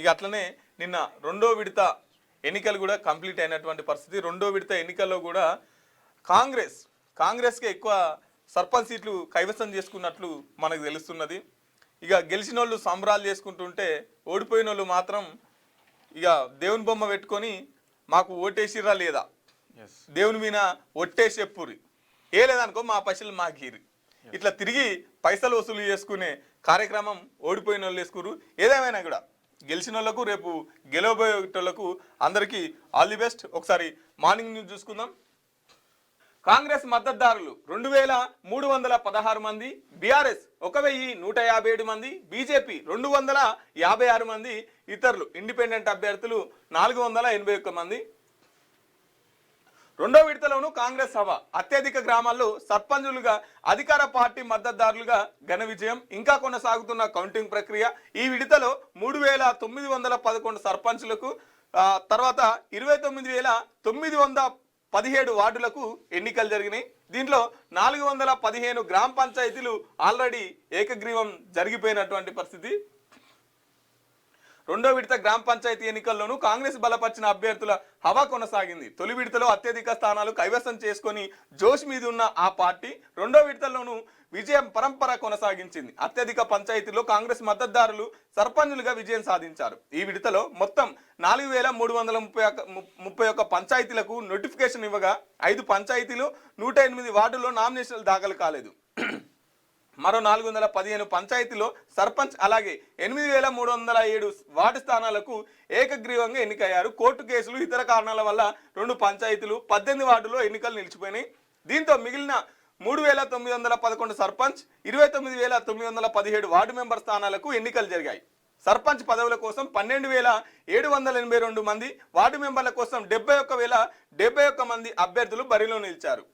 ఇక అట్లనే నిన్న రెండో విడత ఎన్నికలు కూడా కంప్లీట్ అయినటువంటి పరిస్థితి. రెండో విడత ఎన్నికల్లో కూడా కాంగ్రెస్కి ఎక్కువ సర్పంచ్ సీట్లు కైవసం చేసుకున్నట్లు మనకు తెలుస్తున్నది. ఇక గెలిచిన వాళ్ళు సంబరాలు చేసుకుంటుంటే ఓడిపోయిన వాళ్ళు మాత్రం ఇక దేవుని బొమ్మ పెట్టుకొని మాకు ఓటేసిరా లేదా, దేవుని మీద ఒట్టేసి చెప్పురి, ఏ లేదనుకో మా పైసలు మాకీరి, ఇట్లా తిరిగి పైసలు వసూలు చేసుకునే కార్యక్రమం ఓడిపోయిన వాళ్ళు వేసుకురు. ఏదేమైనా కూడా గెలిచిన వాళ్ళకు రేపు గెలవబోయేటోళ్లకు అందరికీ ఆల్ ది బెస్ట్. ఒకసారి మార్నింగ్ న్యూస్ చూసుకుందాం. కాంగ్రెస్ మద్దతుదారులు 2316 మంది, బీఆర్ఎస్ 1157 మంది, బీజేపీ 256 మంది, ఇతరులు ఇండిపెండెంట్ అభ్యర్థులు 481 మంది. రెండో విడతలోనూ కాంగ్రెస్ సభ అత్యధిక గ్రామాల్లో సర్పంచులుగా అధికార పార్టీ మద్దతుదారులుగా ఘన విజయం. ఇంకా కొనసాగుతున్న కౌంటింగ్ ప్రక్రియ. ఈ విడతలో 3911 సర్పంచులకు తర్వాత 29917 వార్డులకు ఎన్నికలు జరిగినాయి. దీంట్లో 415 గ్రామ పంచాయతీలు ఆల్రెడీ ఏకగ్రీవం జరిగిపోయినటువంటి పరిస్థితి. రెండో విడత గ్రామ పంచాయతీ ఎన్నికల్లోనూ కాంగ్రెస్ బలపరిచిన అభ్యర్థుల హవా కొనసాగింది. తొలి విడతలో అత్యధిక స్థానాలు కైవసం చేసుకొని జోష్ మీద ఉన్న ఆ పార్టీ రెండో విడతల్లోనూ విజయం పరంపర కొనసాగించింది. అత్యధిక పంచాయతీల్లో కాంగ్రెస్ మద్దతుదారులు సర్పంచులుగా విజయం సాధించారు. ఈ విడతలో మొత్తం 4331 పంచాయతీలకు నోటిఫికేషన్ ఇవ్వగా 5 పంచాయతీలు 108 వార్డుల్లో నామినేషన్లు దాఖలు కాలేదు. మరో 415 పంచాయతీలో సర్పంచ్ అలాగే 8307 వార్డు స్థానాలకు ఏకగ్రీవంగా ఎన్నికయ్యారు. కోర్టు కేసులు ఇతర కారణాల వల్ల 2 పంచాయతీలు 18 వార్డులో ఎన్నికలు నిలిచిపోయినాయి. దీంతో మిగిలిన 3911 సర్పంచ్ 29917 వార్డు మెంబర్ స్థానాలకు ఎన్నికలు జరిగాయి. సర్పంచ్ పదవుల కోసం 12782 మంది, వార్డు మెంబర్ల కోసం 71071 మంది అభ్యర్థులు బరిలో నిలిచారు.